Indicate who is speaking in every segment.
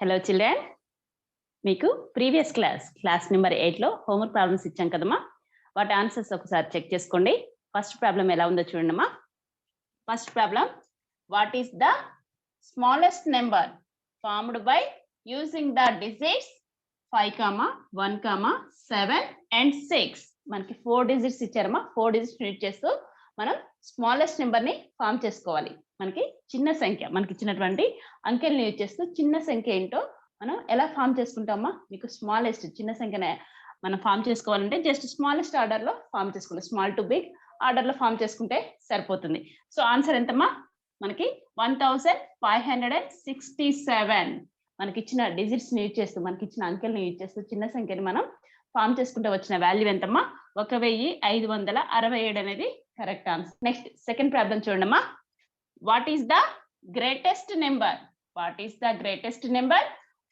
Speaker 1: Hello children, మీకు previous class number 8లో homework problems ఇచ్చాం కదమ్మా. వాటి ఆన్సర్స్ ఒకసారి చెక్ చేసుకోండి. ఫస్ట్ ప్రాబ్లం ఎలా ఉందో చూడండమ్మా. First problem, what is the smallest number formed by using the digits 5, 1, 7 and 6. మనకి 4 డిజిట్స్ ఇచ్చారమ్మా. 4 డిజిట్స్ యూజ్ చేస్తూ మనం స్మాలెస్ట్ నెంబర్ ని ఫామ్ చేసుకోవాలి. మనకి చిన్న సంఖ్య, మనకి ఇచ్చినటువంటి అంకెల్ని యూజ్ చేస్తూ చిన్న సంఖ్య ఏంటో మనం ఎలా ఫామ్ చేసుకుంటామా. మీకు స్మాలెస్ట్ చిన్న సంఖ్యనే మనం ఫామ్ చేసుకోవాలంటే జస్ట్ స్మాలెస్ట్ ఆర్డర్ లో ఫామ్ చేసుకోవాలి. స్మాల్ టు బిగ్ ఆర్డర్ లో ఫామ్ చేసుకుంటే సరిపోతుంది. సో ఆన్సర్ ఎంతమ్మా? మనకి 1567. మనకి ఇచ్చిన డిజిట్స్ ని యూజ్ చేస్తూ, మనకి ఇచ్చిన అంకెల్ని యూజ్ చేస్తూ చిన్న సంఖ్యని మనం ఫామ్ చేసుకుంటే వచ్చిన వాల్యూ ఎంతమ్మా? 1567 అనేది correct answer. Next second problem చూడండమ్మా. What is the greatest number? What is the greatest number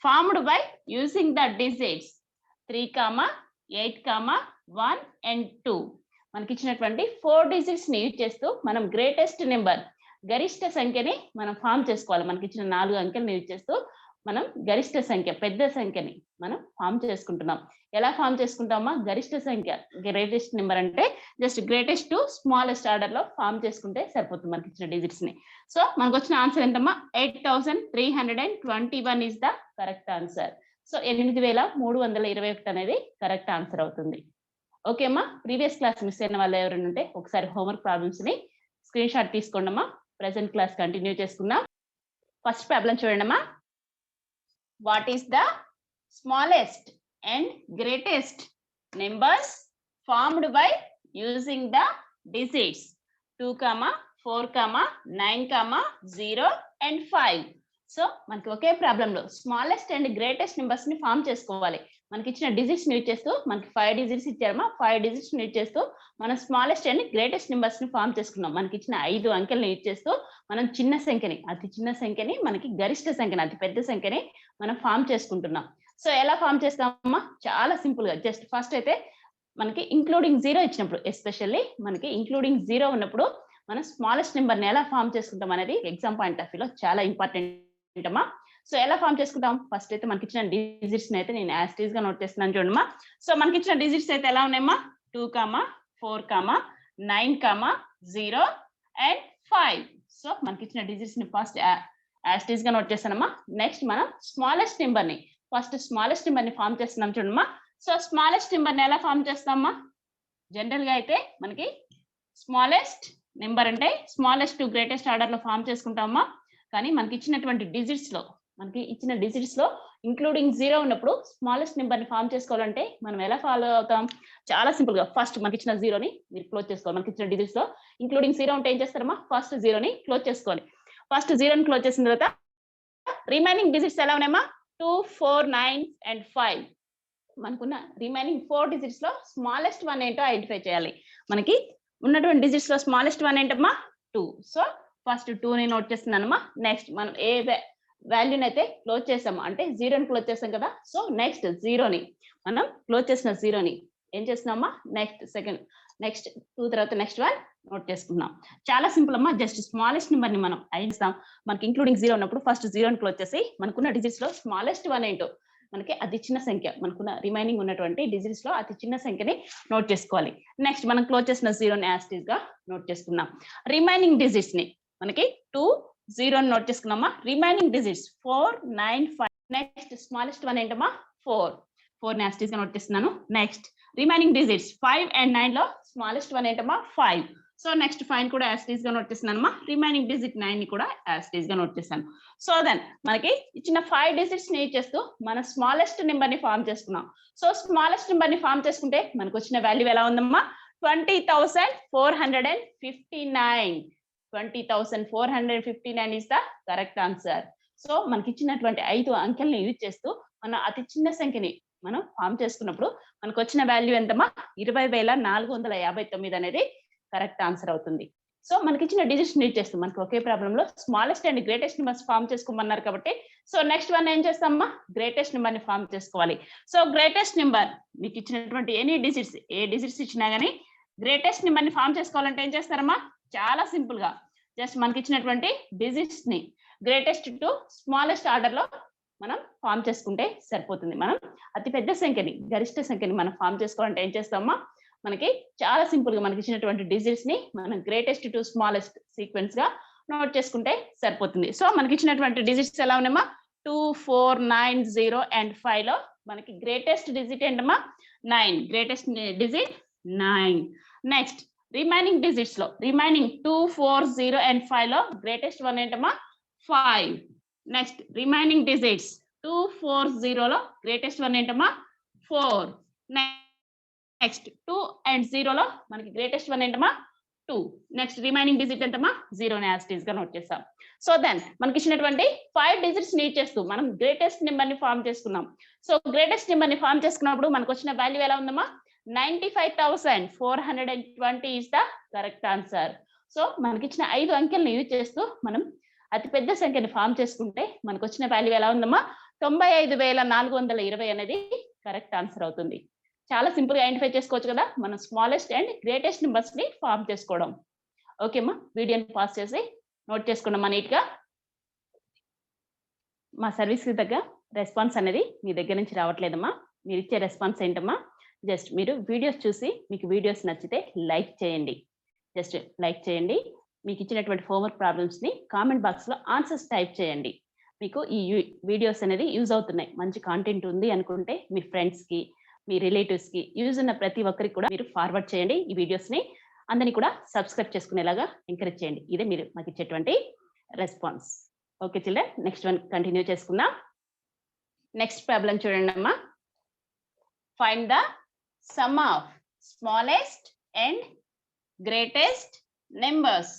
Speaker 1: formed by using the digits 3, 8, 1 and 2. మనకి ఇచ్చినటువంటి 4 డిజిట్స్ ని యూజ్ చేస్తూ మనం గ్రేటెస్ట్ నెంబర్, గరిష్ట సంఖ్యని మనం ఫామ్ చేసుకోవాలి. మనకి ఇచ్చిన 4 అంకెలను యూజ్ చేస్తూ మనం గరిష్ట సంఖ్య, పెద్ద సంఖ్యని మనం ఫామ్ చేసుకుంటున్నాం. ఎలా ఫామ్ చేసుకుంటామా? గరిష్ట సంఖ్య, గ్రేటెస్ట్ నెంబర్ అంటే just greatest to smallest order లో ఫామ్ చేసుకుంటే సరిపోతుంది మనకి ఇచ్చిన డిజిట్స్ ని. సో మనకు వచ్చిన ఆన్సర్ ఎంతమ్మా? 8321 is the correct answer. So 8321 అనేది కరెక్ట్ ఆన్సర్ అవుతుంది. ఓకే అమ్మా. ప్రీవియస్ క్లాస్ మిస్ అయిన వాళ్ళు ఎవరైనా ఉంటే ఒకసారి హోంవర్క్ ప్రాబ్లమ్స్ ని స్క్రీన్ షాట్ తీసుకోండి అమ్మా. ప్రెసెంట్ క్లాస్ కంటిన్యూ చేసుకుందాం. ఫస్ట్ ప్రాబ్లం చూడండి అమ్మా. What is the smallest and greatest numbers formed by using the digits 2, 4, 9, 0 and 5. So మనకి ఒకే ప్రాబ్లం లో స్మాలెస్ట్ అండ్ గ్రేటెస్ట్ నెంబర్స్ ని ఫామ్ చేసుకోవాలి. మనకి ఇచ్చిన డిజిట్స్ ని యూజ్ చేస్తూ, మనకి 5 డిజిట్స్ ఇచ్చారమ్మా. 5 డిజిట్స్ ని యూజ్ చేస్తూ మనం స్మాలెస్ట్ అండ్ గ్రేటెస్ట్ నెంబర్స్ ని ఫామ్ చేసుకున్నాం. మనకి ఇచ్చిన 5 అంకెల్ని యూజ్ చేస్తూ మనం చిన్న సంఖ్యని, అతి చిన్న సంఖ్యని, మనకి గరిష్ట సంఖ్యని, అతి పెద్ద సంఖ్యని మనం ఫామ్ చేసుకుంటున్నాం. సో ఎలా ఫామ్ చేస్తామమ్మా? చాలా సింపుల్ గా జస్ట్ ఫస్ట్ అయితే మనకి ఇంక్లూడింగ్ 0 ఇచ్చినప్పుడు, ఎస్పెషల్లీ మనకి ఇంక్లూడింగ్ 0 ఉన్నప్పుడు మనం స్మాలెస్ట్ నెంబర్ ని ఎలా ఫామ్ చేసుకుంటాం అనేది ఎగ్జామ్ పాయింట్ ఆఫ్ వ్యూలో చాలా ఇంపార్టెంట్ అమ్మా. సో ఎలా ఫామ్ చేసుకుంటాం? ఫస్ట్ అయితే మనకి ఇచ్చిన డిజిట్స్ అయితే నేను యాస్టీస్ గా నోట్ చేస్తున్నాను చూడమ్మా. సో మనకి ఇచ్చిన డిజిట్స్ అయితే ఎలా ఉన్నాయమ్మా? 2, 4, 9, 0 and 5. సో మనకి ఇచ్చిన డిజిట్స్ ని ఫస్ట్ యాస్టీస్ గా నోట్ చేస్తానమ్మా. నెక్స్ట్ మనం స్మాలెస్ట్ నెంబర్ ని, ఫస్ట్ స్మాలెస్ట్ నెంబర్ ని ఫామ్ చేస్తున్నాం చూడమ్మా. సో స్మాలెస్ట్ నెంబర్ ని ఎలా ఫామ్ చేస్తామమ్మా? జనరల్ గా అయితే మనకి స్మాలెస్ట్ నెంబర్ అంటే స్మాలెస్ట్ టు గ్రేటెస్ట్ ఆర్డర్ లో ఫామ్ చేసుకుంటామమ్మా. కానీ మనకి ఇచ్చినటువంటి డిజిట్స్ లో, మనకి ఇచ్చిన డిజిట్స్ లో ఇంక్లూడింగ్ 0 ఉన్నప్పుడు స్మాలెస్ట్ నెంబర్ ని ఫామ్ చేసుకోవాలంటే మనం ఎలా ఫాలో అవుతాం? చాలా సింపుల్ గా ఫస్ట్ మనకి ఇచ్చిన 0 ని మీరు క్లోజ్ చేసుకోవాలి. మనకి ఇచ్చిన డిజిట్స్ లో ఇంక్లూడింగ్ 0 ఉంటే ఏం చేస్తారమ్మా? ఫస్ట్ 0 ని క్లోజ్ చేసుకోవాలి. ఫస్ట్ 0 ని క్లోజ్ చేసిన తర్వాత రిమైనింగ్ డిజిట్స్ ఎలా ఉన్నాయమ్మా? 2, 4, 9 and 5. మనకున్న రిమైనింగ్ 4 డిజిట్స్ లో స్మాలెస్ట్ వన్ ఏంటో ఐడెంటిఫై చేయాలి. మనకి ఉన్నటువంటి డిజిట్స్ లో స్మాలెస్ట్ వన్ ఏంటమ్మా? 2. సో ఫస్ట్ 2 ని నోట్ చేస్తున్నానమ్మా. నెక్స్ట్ మనం ఏ వాల్యూని అయితే క్లోజ్ చేసాము అంటే 0 ని క్లోజ్ చేసాం కదా. సో నెక్స్ట్ 0 ని మనం క్లోజ్ చేసిన 0 ని ఏం చేస్తున్నామా? నెక్స్ట్ 2 తర్వాత నెక్స్ట్ 1 నోట్ చేసుకున్నాం. చాలా సింపుల్ అమ్మా. జస్ట్ స్మాలెస్ట్ నెంబర్ ని మనం ఐడెంటిఫై, మనకి ఇంక్లూడింగ్ 0 ఉన్నప్పుడు ఫస్ట్ 0 ని క్లోజ్ చేసి మనకున్న డిజిట్స్ లో స్మాలెస్ట్ వన్ ఏంటో, మనకి అతి చిన్న సంఖ్య, మనకున్న రిమైనింగ్ ఉన్నటువంటి డిజిట్స్ లో అతి చిన్న సంఖ్యని నోట్ చేసుకోవాలి. నెక్స్ట్ మనం క్లోజ్ చేసిన 0 ని యాస్టీస్ గా నోట్ చేసుకున్నాం. రిమైనింగ్ డిజిట్స్ ని మనకి 2, 0 ని నోట్ చేసుకున్నామా. Remaining digits 4, 9, 5. Next smallest one ఏంటమ్మా? 4 ని యాస్టీస్ గా నోట్ చేస్తున్నాను. నెక్స్ట్ రిమైనింగ్ డిజిట్స్ 5 and 9 లో స్మాలెస్ట్ వన్ ఏంటమ్మా? 5. సో నెక్స్ట్ 5 కూడా యాస్టీస్ గా నోట్ చేస్తున్నానమ్మా. రిమైనింగ్ డిజిట్ 9 ని కూడా యాస్టీస్ గా నోట్ చేశాను. సో దెన్ మనకి ఇచ్చిన 5 డిజిట్స్ ని యూజ్ చేస్తూ మన స్మాలెస్ట్ నెంబర్ ని ఫామ్ చేసుకున్నాం. సో స్మాలెస్ట్ నెంబర్ ని ఫామ్ చేసుకుంటే మనకు వచ్చిన వాల్యూ ఎలా ఉందమ్మా? 20,459. 20,459 is the correct answer. So మనకి ఇచ్చినటువంటి 5 అంకెల్ని యూజ్ చేస్తూ మన అతి చిన్న సంఖ్యని మనం ఫామ్ చేసుకున్నప్పుడు మనకు వచ్చిన వాల్యూ ఎంతమ్మా? 20,459 అనేది కరెక్ట్ ఆన్సర్ అవుతుంది. సో మనకి ఇచ్చిన డిజిట్స్ యూజ్ చేస్తాం. మనకి ఒకే ప్రాబ్లం లో smallest and greatest numbers form చేసుకోమన్నారు కాబట్టి సో నెక్స్ట్ వన్ ఏం చేస్తామమ్మా? గ్రేటెస్ట్ నెంబర్ ని ఫామ్ చేసుకోవాలి. సో గ్రేటెస్ట్ నెంబర్ మీకు ఇచ్చినటువంటి ఎనీ డిజిట్స్, ఏ డిజిట్స్ ఇచ్చినా గానీ గ్రేటెస్ట్ నెంబర్ ని ఫామ్ చేసుకోవాలంటే ఏం చేస్తారమ్మా? చాలా సింపుల్ గా జస్ట్ మనకి ఇచ్చినటువంటి డిజిట్స్ ని గ్రేటెస్ట్ టు స్మాలెస్ట్ ఆర్డర్ లో మనం ఫామ్ చేసుకుంటే సరిపోతుంది. మనం అతిపెద్ద సంఖ్యని, గరిష్ట సంఖ్యని మనం ఫామ్ చేసుకోవాలంటే ఏం చేస్తామా, మనకి చాలా సింపుల్ గా మనకి ఇచ్చినటువంటి డిజిట్స్ ని మనం గ్రేటెస్ట్ టు స్మాలెస్ట్ సీక్వెన్స్ గా నోట్ చేసుకుంటే సరిపోతుంది. సో మనకి ఇచ్చినటువంటి డిజిట్స్ ఎలా ఉన్నాయమ్మా, 2, 4, 9, 0 అండ్ 5 లో మనకి గ్రేటెస్ట్ డిజిట్ ఏంటమ్మా 9. Greatest digit 9. Next remaining digits లో రిమైనింగ్ 2, 4, 0 అండ్ 5 లో గ్రేటెస్ట్ వన్ ఏంటమ్మా 5. నెక్స్ట్ రిమైనింగ్ డిజిట్స్ 2, 4, 0 లో గ్రేటెస్ట్ వన్ ఏంటమ్మా 4. నెక్స్ట్ 2 అండ్ 0 లో మనకి గ్రేటెస్ట్ వన్ ఏంటమ్మా 2. నెక్స్ట్ రిమైనింగ్ డిజిట్ ఎంతమ్మా 0 ని యాజ్ ఇట్ ఈస్ గా నోట్ చేస్తాం. సో దెన్ మనకి ఇచ్చినటువంటి 5 డిజిట్స్ ని చేస్తూ మనం గ్రేటెస్ట్ నెంబర్ ని ఫామ్ చేసుకున్నాం. సో గ్రేటెస్ట్ నెంబర్ ని ఫామ్ చేసుకున్నప్పుడు మనకు వచ్చిన వాల్యూ ఎలా ఉందమ్మా 95,420 is the correct answer. So మనకి ఇచ్చిన 5 అంకెలను యూజ్ చేస్తూ మనం అతిపెద్ద సంఖ్యని ఫామ్ చేసుకుంటే మనకు వచ్చిన వాల్యూ ఎలా ఉందమ్మా 95,420 అనేది కరెక్ట్ ఆన్సర్ అవుతుంది. చాలా సింపుల్ గా ఐడెంటిఫై చేసుకోవచ్చు కదా మనం స్మాలెస్ట్ అండ్ గ్రేటెస్ట్ నెంబర్స్ ని ఫామ్ చేసుకోవడం. ఓకేమ్మా, వీడియోని పాస్ చేసి నోట్ చేసుకున్నామా నీట్ గా. మా సర్వీస్ కి తగ్గ రెస్పాన్స్ అనేది మీ దగ్గర నుంచి రావట్లేదమ్మా. మీరు ఇచ్చే రెస్పాన్స్ ఏంటమ్మా, జస్ట్ మీరు వీడియోస్ చూసి మీకు వీడియోస్ నచ్చితే లైక్ చేయండి. జస్ట్ లైక్ చేయండి. మీకు ఇచ్చినటువంటి హోంవర్క్ ప్రాబ్లమ్స్ ని కామెంట్ బాక్స్ లో ఆన్సర్స్ టైప్ చేయండి. మీకు ఈ వీడియోస్ అనేది యూజ్ అవుతున్నాయి, మంచి కాంటెంట్ ఉంది అనుకుంటే మీ ఫ్రెండ్స్ కి, మీ రిలేటివ్స్ కి యూజ్ ఉన్న ప్రతి ఒక్కరికి కూడా మీరు ఫార్వర్డ్ చేయండి. ఈ వీడియోస్ ని అందరినీ కూడా సబ్స్క్రైబ్ చేసుకునేలాగా ఎంకరేజ్ చేయండి. ఇదే మీరు మాకు ఇచ్చేటువంటి response. Okay children, next one continue చేసుకుందాం. నెక్స్ట్ ప్రాబ్లం చూడండి అమ్మా. Find the sum of smallest and greatest numbers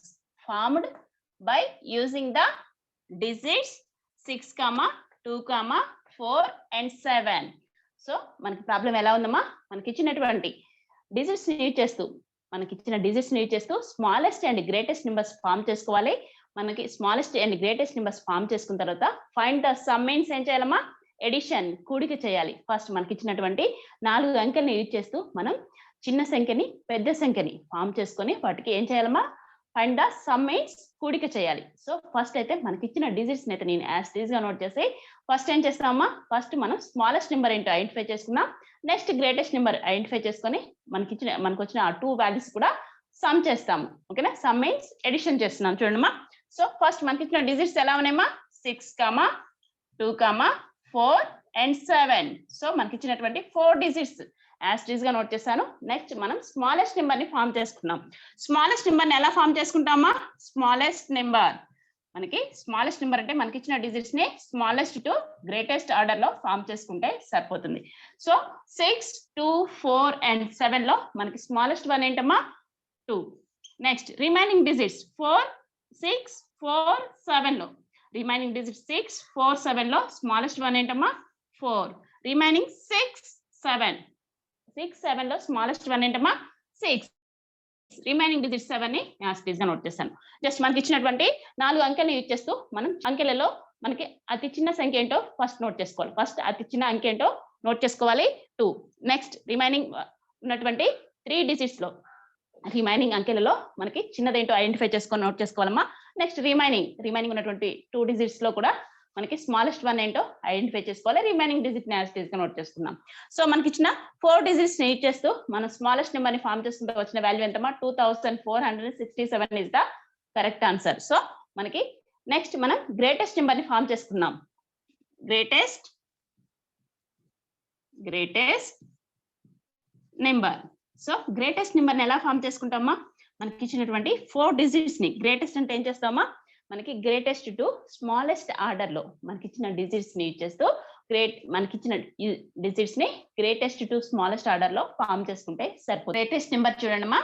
Speaker 1: formed by using the digits 6, 2, 4 and 7. So మనకి ప్రాబ్లం ఎలా ఉందమ్మా, మనకి ఇచ్చినటువంటి డిజిట్స్ యూజ్ చేస్తూ smallest and greatest numbers form చేసుకోవాలి. మనకి smallest and greatest numbers form చేసుకున్న తర్వాత ఫైండ్ ద సమ్ మీన్స్ ఏం చేయాలమ్మా, ఎడిషన్, కూడిక చేయాలి. ఫస్ట్ మనకి ఇచ్చినటువంటి 4 అంకెల్ని యూజ్ చేస్తూ మనం చిన్న సంఖ్యని పెద్ద సంఖ్యని ఫామ్ చేసుకొని వాటికి ఏం చేయాలమ్మా, ఫైండ్ ద సమ్ మీన్స్ కూడిక చేయాలి. సో ఫస్ట్ అయితే మనకి ఇచ్చిన డిజిట్స్ అయితే నేను యాజ్ ఇట్ ఈస్ గా నోట్ చేసి ఫస్ట్ ఏం చేస్తామమ్మా, ఫస్ట్ మనం స్మాలెస్ట్ నెంబర్ ఏంటో ఐడెంటిఫై చేసుకున్నాం. నెక్స్ట్ గ్రేటెస్ట్ నెంబర్ ఐడెంటిఫై చేసుకొని మనకు వచ్చిన ఆ 2 వాల్యూస్ కూడా సమ్ చేస్తాము. ఓకేనా, సమ్ మీన్స్ ఎడిషన్ చేస్తున్నాం చూడమ్మా. సో ఫస్ట్ మనకి ఇచ్చిన డిజిట్స్ ఎలా ఉన్నాయమ్మా 6, 2, 4 and 7. సో మనకి ఇచ్చినటువంటి 4 డిజిట్స్ యాజ్ ఇట్ ఈస్ గా నోట్ చేశాను. నెక్స్ట్ మనం స్మాలెస్ట్ నెంబర్ ని ఫామ్ చేసుకున్నాం. స్మాలెస్ట్ నెంబర్ ని ఎలా ఫామ్ చేసుకుంటామా, స్మాలెస్ట్ నెంబర్ మనకి స్మాలెస్ట్ నెంబర్ అంటే మనకి ఇచ్చిన డిజిట్స్ ని స్మాలెస్ట్ టు గ్రేటెస్ట్ ఆర్డర్ లో ఫామ్ చేసుకుంటే సరిపోతుంది. సో 6, 2, 4 and 7 లో మనకి స్మాలెస్ట్ వన్ ఏంటమ్మా 2. నెక్స్ట్ రిమైనింగ్ డిజిట్స్ 4, 6, 4, 7 లో రిమైనింగ్ డిజిట్స్ 6, 4, 7 లో స్మాలెస్ట్ వన్ ఏంటమ్మా 4. రిమైనింగ్ 6, 7 లో స్మాలెస్ట్ వన్ ఏంటమ్మా 6. రిమైనింగ్ డిజిట్స్ 7 ని యాజ్ ఇట్ ఈస్ గా నోట్ చేస్తాను. జస్ట్ మనకి ఇచ్చినటువంటి 4 అంకెలను యూజ్ చేస్తూ మనం అంకెలలో మనకి అతి చిన్న సంఖ్య ఏంటో ఫస్ట్ నోట్ చేసుకోవాలి. ఫస్ట్ అతి చిన్న అంకె ఏంటో నోట్ చేసుకోవాలి 2. నెక్స్ట్ రిమైనింగ్ ఉన్నటువంటి 3 డిజిట్స్ లో రిమైనింగ్ అంకెలలో మనకి చిన్నదేంటో ఐడెంటిఫై చేసుకొని నోట్ చేసుకోవాలమ్మా. నెక్స్ట్ రిమైనింగ్ ఉన్నటువంటి 2 డిజిట్స్ లో కూడా మనకి స్మాలెస్ట్ వన్ ఏంటో ఐడెంటిఫై చేసుకోవాలి. రిమైనింగ్ డిజిట్ ని యాజ్ ఇట్ ఈస్ గా నోట్ చేసుకున్నాం. సో మనకి ఇచ్చిన 4 డిజిట్స్ ని యూజ్ చేస్తూ మనం స్మాలెస్ట్ నెంబర్ ని ఫామ్ చేసుకుంటూ వచ్చిన వాల్యూ ఎంతమ్మా 2467 is the correct answer. So మనకి నెక్స్ట్ మనం గ్రేటెస్ట్ నెంబర్ ని ఫామ్ చేసుకున్నాం. Greatest number. So greatest number ని ఎలా ఫామ్ చేసుకుంటామా, మనకి ఇచ్చినటువంటి 4 డిజిట్స్ ని గ్రేటెస్ట్ అంటే ఏం చేస్తామా, మనకి గ్రేటెస్ట్ టు స్మాలెస్ట్ ఆర్డర్ లో మనకి ఇచ్చిన డిజిట్స్ ని యూజ్ చేస్తూ మనకి ఇచ్చిన డిజిట్స్ ని గ్రేటెస్ట్ టు స్మాలెస్ట్ ఆర్డర్ లో ఫామ్ చేసుకుంటే సరిపోతుంది. గ్రేటెస్ట్ నెంబర్ చూడండిమా,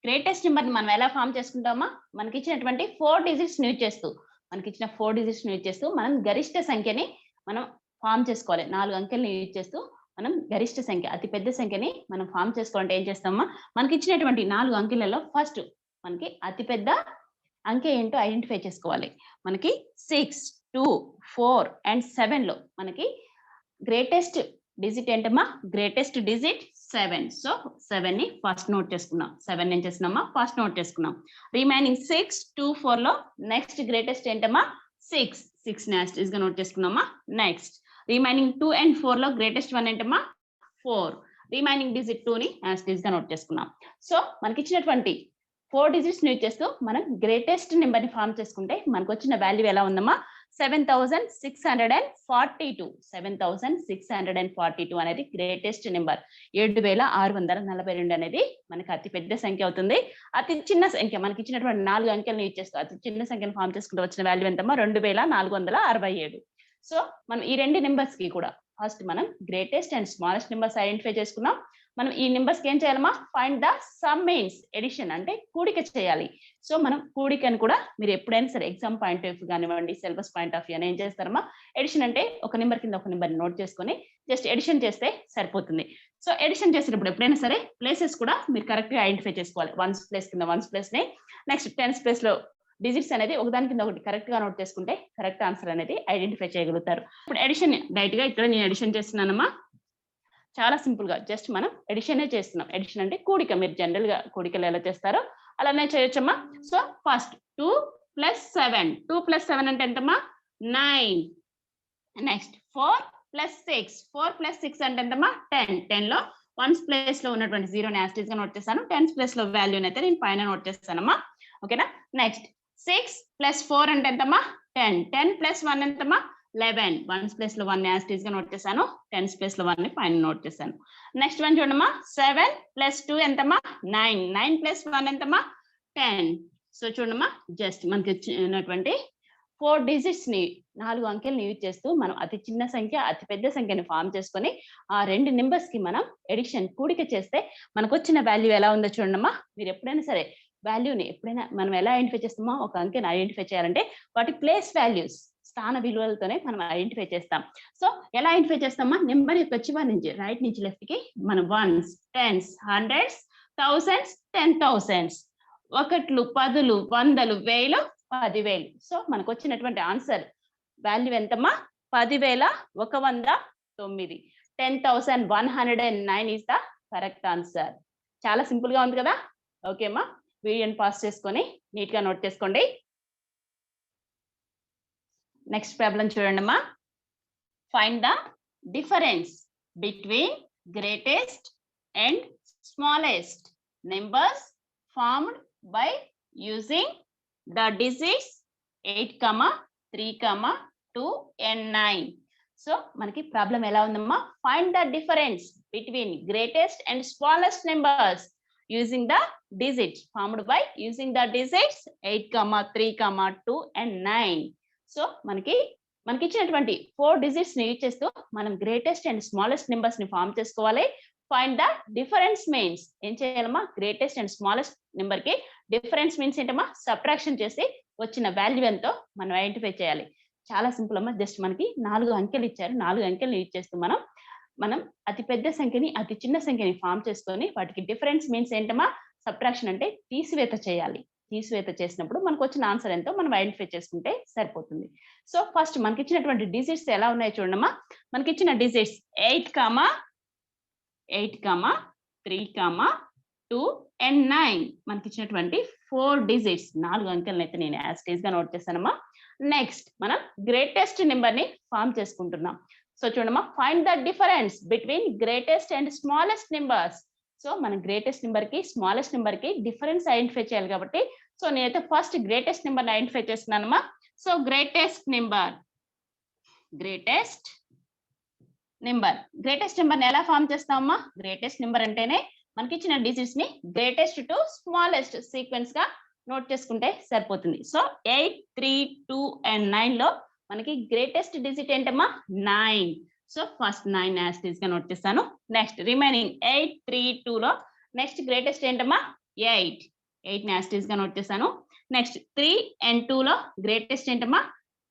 Speaker 1: గ్రేటెస్ట్ నెంబర్ ని మనం ఎలా ఫామ్ చేసుకుంటామా, మనకి ఇచ్చినటువంటి 4 డిజిట్స్ ని యూజ్ చేస్తూ మనం గరిష్ట సంఖ్యని మనం ఫామ్ చేసుకోవాలి. 4 అంకెల్ని యూజ్ చేస్తూ మనం గరిష్ట సంఖ్య అతి పెద్ద సంఖ్యని మనం ఫామ్ చేసుకోవాలంటే ఏం చేస్తామా, మనకి ఇచ్చినటువంటి 4 అంకెలలో ఫస్ట్ మనకి అతి పెద్ద అంకె ఏంటో ఐడెంటిఫై చేసుకోవాలి. మనకి 6, 2, 4 and 7 లో మనకి గ్రేటెస్ట్ డిజిట్ ఏంటమ్మా, గ్రేటెస్ట్ డిజిట్ 7. సో 7 ని ఫస్ట్ నోట్ చేసుకున్నాం. 7 ఏం చేస్తున్నామా, ఫస్ట్ నోట్ చేసుకున్నాం. రిమైనింగ్ 6, 2, 4 లో నెక్స్ట్ గ్రేటెస్ట్ ఏంటమ్మా 6 ని యాజ్ ఇట్ ఈస్ గా నోట్ చేసుకున్నామా. నెక్స్ట్ రిమైనింగ్ 2 and 4 లో గ్రేటెస్ట్ వన్ ఏంటమ్మా 4. రిమైనింగ్ డిజిట్ 2 ని యాజ్ ఇట్ ఈస్ గా నోట్ చేసుకున్నాం. సో మనకి ఇచ్చినటువంటి 4 డిజిట్స్ యూజ్ చేస్తూ మనం గ్రేటెస్ట్ నెంబర్ ని ఫామ్ చేసుకుంటే మనకు వచ్చిన వాల్యూ ఎలా ఉందమ్మా 7642. 7642 అనేది గ్రేటెస్ట్ నెంబర్. 7642 అనేది మనకి అతి పెద్ద సంఖ్య అవుతుంది. అతి చిన్న సంఖ్య మనకి ఇచ్చినటువంటి 4 అంకెలను యూజ్ చేస్తూ అతి చిన్న సంఖ్యను ఫామ్ చేసుకుంటూ వచ్చిన వాల్యూ ఎంతమ్మా 2467. సో మనం ఈ రెండు నెంబర్స్ కి కూడా ఫస్ట్ మనం greatest and smallest numbers identify చేసుకున్నాం. మనం ఈ నెంబర్స్ కి ఏం చేయాలమ్మా find the sum means addition అంటే కూడిక చేయాలి. సో మనం కూడికను కూడా మీరు ఎప్పుడైనా సరే ఎగ్జామ్ పాయింట్ ఆఫ్ వ్యూ కానివ్వండి సిలబస్ పాయింట్ ఆఫ్ వ్యూ అని ఏం చేస్తారమ్మా ఎడిషన్ అంటే ఒక నెంబర్ కింద ఒక నెంబర్ నోట్ చేసుకొని జస్ట్ ఎడిషన్ చేస్తే సరిపోతుంది. సో ఎడిషన్ చేసేటప్పుడు ఎప్పుడైనా సరే ప్లేసెస్ కూడా మీరు కరెక్ట్ గా ఐడెంటిఫై చేసుకోవాలి. వన్స్ ప్లేస్ కింద వన్స్ ప్లేస్ ని నెక్స్ట్ టెన్స్ ప్లేస్ లో డిజిట్స్ అనేది ఒకదాని కింద ఒకటి కరెక్ట్ గా నోట్ చేసుకుంటే కరెక్ట్ ఆన్సర్ అనేది ఐడెంటిఫై చేయగలుగుతారు. ఇప్పుడు ఎడిషన్ డైరెక్ట్ గా ఇక్కడ నేను ఎడిషన్ చేస్తున్నానమ్మా. చాలా సింపుల్ గా జస్ట్ మనం ఎడిషనే చేస్తున్నాం. ఎడిషన్ అంటే కూడిక. మీరు జనరల్ గా కూడికలు ఎలా చేస్తారో అలానే చేయొచ్చమ్మా. So first 2 + 7. 2 + 7 అంటే ఎంతమ్మా 9. నెక్స్ట్ 4 + 6. 4 + 6 అంటే ఎంతమ్మా 10. 10 లో వన్స్ ప్లేస్ లో ఉన్నటువంటి 0 ని యాజ్ ఇట్ ఈస్ గా నోట్ చేస్తాను. టెన్స్ ప్లేస్ లో వాల్యూని అయితే నేను పైన నోట్ చేస్తానమ్మా. ఓకేనా. నెక్స్ట్ 6 + 4 అంటే ఎంతమ్మా 10. 10 + 1 ఎంతమ్మా 11. వన్స్ ప్లేస్ లో 1 యాజ్ ఇట్ ఈస్ గా నోట్ చేశాను. టెన్స్ ప్లేస్ లో 1 ని పైన నోట్ చేశాను. నెక్స్ట్ వన్ చూడమ్మా 7 + 2 ఎంతమ్మా 9. 9 + 1 ఎంతమ్మా 10. సో చూడమ్మా జస్ట్ మనకి వచ్చినటువంటి 4 డిజిట్స్ ని 4 అంకెల్ని యూజ్ చేస్తూ మనం అతి చిన్న సంఖ్య అతి పెద్ద సంఖ్యని ఫామ్ చేసుకొని ఆ రెండు నెంబర్స్ కి మనం ఎడిషన్ కూడిక చేస్తే మనకు వచ్చిన వాల్యూ ఎలా ఉందో చూడమ్మా. మీరు ఎప్పుడైనా సరే వాల్యూని ఎప్పుడైనా మనం ఎలా ఐడెంటిఫై చేస్తామో ఒక అంకెని ఐడెంటిఫై చేయాలంటే వాటి ప్లేస్ వాల్యూస్ స్థాన విలువలతోనే మనం ఐడెంటిఫై చేస్తాం. సో ఎలా ఐడెంటిఫై చేస్తామా నెంబర్ యొక్క చివరి నుంచి రైట్ నుంచి లెఫ్ట్ కి మనం వన్స్ టెన్స్ హండ్రెడ్స్ థౌసండ్స్ 10,000 ఒకట్లు పదులు వందలు వేలు 10,000. సో మనకు వచ్చినటువంటి ఆన్సర్ వాల్యూ ఎంతమ్మా 10,109. 10,109 ఈస్ ద కరెక్ట్ ఆన్సర్. చాలా సింపుల్ గా ఉంది కదా. ఓకే అమ్మా వీడియోని పాస్ చేసుకొని నీట్ గా నోట్ చేసుకోండి. నెక్స్ట్ ప్రాబ్లం చూడండి అమ్మా. Find the difference between greatest and smallest numbers formed by using the digits 8, 3, 2 and 9. So మనకి ప్రాబ్లం ఎలా ఉందమ్మా find the difference between greatest and smallest numbers using the digits formed by using the digits 8, 3, 2 and 9. So మనకి ఇచ్చినటువంటి 4 digits ని use చేస్తూ మనం greatest and smallest numbers ని form చేసుకోవాలి. ఫైండ్ ద డిఫరెన్స్ మీన్స్ ఏం చేయాలమ్మా గ్రేటెస్ట్ అండ్ స్మాలెస్ట్ నెంబర్ కి డిఫరెన్స్ మీన్స్ ఏంటమ్మా సబ్ట్రాక్షన్ చేసి వచ్చిన వాల్యూ ఎంతో మనం ఐడెంటిఫై చేయాలి. చాలా సింపుల్ అమ్మా. జస్ట్ మనకి 4 అంకెలు ఇచ్చారు. 4 అంకెలు యూజ్ చేస్తూ మనం అతి పెద్ద సంఖ్యని అతి చిన్న సంఖ్యని ఫామ్ చేసుకొని వాటికి డిఫరెన్స్ మీన్స్ ఏంటమ్మా సబ్ట్రాక్షన్ అంటే తీసివేత చేయాలి. తీసివేత చేసినప్పుడు మనకు వచ్చిన ఆన్సర్ ఎంతో మనం ఐడెంటిఫై చేసుకుంటే సరిపోతుంది. సో ఫస్ట్ మనకి ఇచ్చినటువంటి డిజిట్స్ ఎలా ఉన్నాయో చూడమ్మా. మనకి ఇచ్చిన డిజిట్స్ 8, 3, 2 and 9. మనకి ఇచ్చినటువంటి 4 డిజిట్స్ 4 అంకెలను అయితే నేను యాజ్ ఇట్ ఈస్ గా నోట్ చేశానమ్మా. నెక్స్ట్ మనం గ్రేటెస్ట్ నెంబర్ ని ఫామ్ చేసుకుంటున్నాం. సో చూడమ్మా find the difference between greatest and smallest numbers. So మనం గ్రేటెస్ట్ నెంబర్ కి స్మాలెస్ట్ నెంబర్ కి డిఫరెన్స్ ఐడెంటిఫై చేయాలి కాబట్టి సో నేనైతే ఫస్ట్ గ్రేటెస్ట్ నెంబర్ ఐడెంటిఫై చేస్తున్నానమ్మా. సో గ్రేటెస్ట్ నెంబర్ ఎలా ఫామ్ చేస్తామమ్మా గ్రేటెస్ట్ నెంబర్ అంటేనే మనకి ఇచ్చిన డిజిట్స్ ని గ్రేటెస్ట్ టు స్మాలెస్ట్ సీక్వెన్స్ గా నోట్ చేసుకుంటే సరిపోతుంది. సో 8, 3, 2 and 9 లో మనకి గ్రేటెస్ట్ డిజిట్ ఏంటమ్మా 9. So first 9 as it is గా నోట్ చేస్తాను. నెక్స్ట్ రిమైనింగ్ 8, 3, 2 లో నెక్స్ట్ గ్రేటెస్ట్ ఏంటమ్మా 8. 8 యాజ్ ఇట్ ఈస్ గా నోట్ చేస్తాను. నెక్స్ట్ 3 and 2 లో గ్రేటెస్ట్ ఏంటమ్మా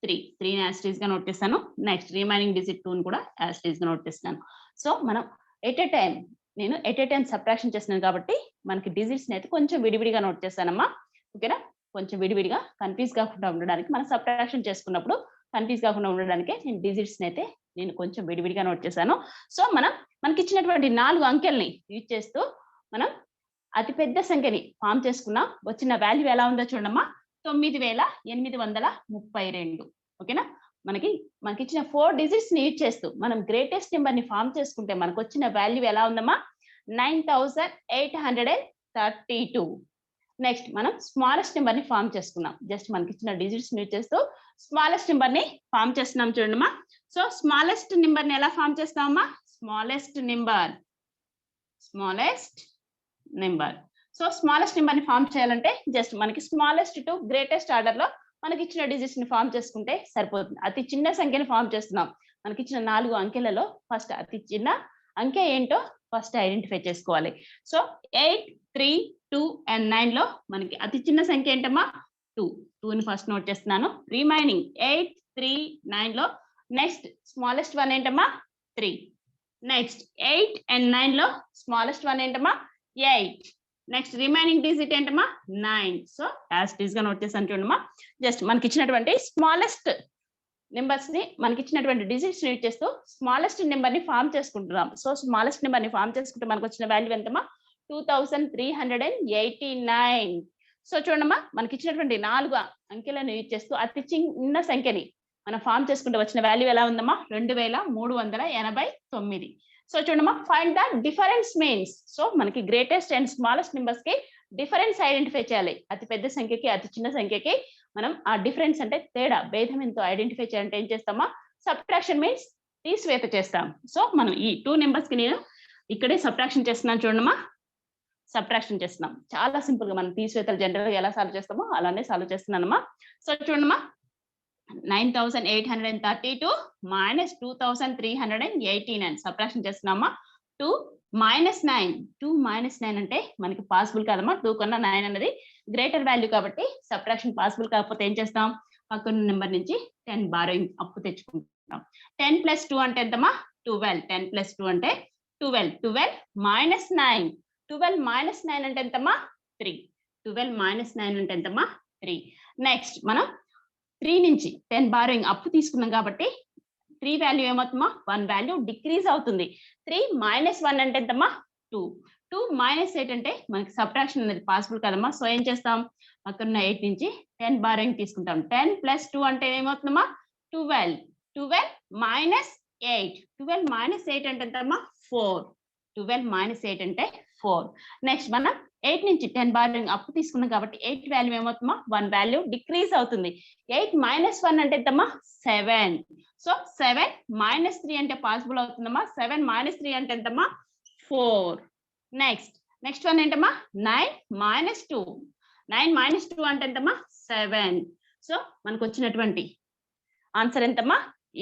Speaker 1: 3. 3 యాజ్ ఇట్ ఈస్ గా నోట్ చేస్తాను. నెక్స్ట్ రిమైనింగ్ డిజిట్ 2 కూడా యాజ్ ఇట్ ఈస్ గా నోట్ చేస్తాను. సో మనం ఎట్ ఏ టైం సబ్ట్రాక్షన్ చేస్తున్నాను కాబట్టి మనకి డిజిట్స్ ని అయితే కొంచెం విడివిడిగా నోట్ చేస్తానమ్మా. ఓకేనా. కొంచెం విడివిడిగా కన్ఫ్యూజ్ కాకుండా ఉండడానికి మనం సబ్ట్రాక్షన్ చేసుకున్నప్పుడు కన్ఫ్యూజ్ కాకుండా ఉండడానికి నేను డిజిట్స్ అయితే నేను కొంచెం విడివిడిగా నోట్ చేశాను. సో మనకి ఇచ్చినటువంటి 4 అంకెల్ని యూజ్ చేస్తూ మనం అతి పెద్ద సంఖ్యని ఫామ్ చేసుకున్నాం. వచ్చిన వాల్యూ ఎలా ఉందో చూడమ్మా 9,832. ఓకేనా. మనకి ఇచ్చిన 4 డిజిట్స్ ని యూజ్ చేస్తూ మనం గ్రేటెస్ట్ నెంబర్ ని ఫామ్ చేసుకుంటే మనకు వచ్చిన వాల్యూ ఎలా ఉందమ్మా 9832. నెక్స్ట్ మనం స్మాలెస్ట్ నెంబర్ ని ఫామ్ చేసుకున్నాం. జస్ట్ మనకి ఇచ్చిన డిజిట్స్ ని యూజ్ చేస్తూ స్మాలెస్ట్ నెంబర్ ని ఫామ్ చేస్తున్నాం చూడమ్మా. సో స్మాలెస్ట్ నెంబర్ ని ఎలా ఫామ్ చేస్తామమ్మా? Smallest number. So smallest number ని ఫామ్ చేయాలంటే జస్ట్ మనకి స్మాలెస్ట్ టు గ్రేటెస్ట్ ఆర్డర్ లో మనకి ఇచ్చిన డిజిట్స్ ని ఫామ్ చేసుకుంటే సరిపోతుంది. అతి చిన్న సంఖ్యని ఫామ్ చేస్తున్నాం. మనకి ఇచ్చిన 4 అంకెలలో ఫస్ట్ అతి చిన్న అంకె ఏంటో ఫస్ట్ ఐడెంటిఫై చేసుకోవాలి. సో 8, 3, 2 and 9 లో మనకి అతి చిన్న సంఖ్య ఏంటమ్మా 2 ని ఫస్ట్ నోట్ చేస్తున్నాను. రిమైనింగ్ 8, 3, 9 లో నెక్స్ట్ స్మాలెస్ట్ వన్ ఏంటమ్మా 3. నెక్స్ట్ 8 and 9 లో స్మాలెస్ట్ వన్ ఏంటమ్మా 8. నెక్స్ట్ రిమైనింగ్ డిజిట్ ఏంటమ్మా 9. సో యాజ్ ఇట్ ఈస్ గా నోట్ చేసాను చూడమ్మా. జస్ట్ మనకి ఇచ్చినటువంటి స్మాలెస్ట్ నెంబర్స్ ని మనకి ఇచ్చినటువంటి డిజిట్స్ యూజ్ చేస్తూ స్మాలెస్ట్ నెంబర్ ని ఫామ్ చేసుకుంటున్నాం. సో స్మాలెస్ట్ నెంబర్ ని ఫామ్ చేసుకుంటే మనకు వచ్చిన వాల్యూ ఎంతమ్మా 2389. సో చూడమ్మా మనకి ఇచ్చినటువంటి 4 అంకెలను యూజ్ చేస్తూ అతి చిన్న సంఖ్యని మనం ఫామ్ చేసుకుంటే వచ్చిన వాల్యూ ఎలా ఉందమ్మా 2389. సో చూడమ్మా find the difference means. So మనకి గ్రేటెస్ట్ అండ్ స్మాలెస్ట్ నెంబర్స్ కి డిఫరెన్స్ ఐడెంటిఫై చేయాలి. అతి పెద్ద సంఖ్యకి అతి చిన్న సంఖ్యకి మనం ఆ డిఫరెన్స్ అంటే తేడా భేదం ఎంతో ఐడెంటిఫై చేయాలంటే ఏం చేస్తామా సబ్ట్రాక్షన్ మీన్స్ తీసివేత చేస్తాం. సో మనం ఈ 2 నెంబర్స్ కి నేను ఇక్కడే సబ్ట్రాక్షన్ చేస్తున్నాను చూడమ్మా. సబ్ట్రాక్షన్ చేస్తున్నాం చాలా సింపుల్ గా మనం తీసివేతలు జనరల్ గా ఎలా సాల్వ్ చేస్తామో అలానే సాల్వ్ చేస్తున్నానమ్మా. సో చూడమ్మా 9832 minus 2389 సబ్ట్రాక్షన్ చేస్తున్నామా. 2 minus 9 అంటే మనకి పాసిబుల్ కాదమ్మా. 2 కన్నా 9 అనేది గ్రేటర్ వాల్యూ కాబట్టి సబ్ట్రాక్షన్ పాసిబుల్ కాకపోతే ఏం చేస్తాం పక్కన నెంబర్ నుంచి 10 బారోయింగ్ అప్పు తెచ్చుకుంటాం. 10 plus 2 అంటే ఎంతమ్మా 12. 10 plus 2 అంటే 12 minus 9. 12 minus 9 అంటే ఎంతమ్మా 3. 12 minus 9 అంటే ఎంతమ్మా 3. నెక్స్ట్ మనం 3 నుంచి 10 బారోయింగ్ అప్పు తీసుకున్నాం కాబట్టి 3 వాల్యూ ఏమవుతుందమ్మా 1 వాల్యూ డిక్రీజ్ అవుతుంది. 3 minus 1 అంటే ఎంతమ్మా 2. 2 minus 8 అంటే మనకి సబ్ట్రాక్షన్ అనేది పాసిబుల్ కదమ్మా. సో ఏం చేస్తాం పక్కన 8 నుంచి 10 బారోయింగ్ తీసుకుంటాం. 10 plus 2 అంటే ఏమవుతుందమ్మా 12. 12 minus 8. 12 minus 8 అంటే ఎంతమ్మా 4. 12 minus 8 అంటే 4. నెక్స్ట్ మనం 8 నుంచి 10 బారోయింగ్ అప్పు తీసుకున్నాం కాబట్టి 8 వాల్యూ ఏమవుతుందమ్మా 1 వాల్యూ డిక్రీజ్ అవుతుంది. 8 minus 1 అంటే ఎంతమ్మా 7. సో 7 minus 3 అంటే పాసిబుల్ అవుతుందమ్మా. 7 minus 3 అంటే ఎంతమ్మా 4. నెక్స్ట్ వన్ ఏంటమ్మా 9 minus 2. 9 minus 2 అంటే ఎంతమ్మా 7. సో మనకు వచ్చినటువంటి ఆన్సర్ ఎంతమ్మా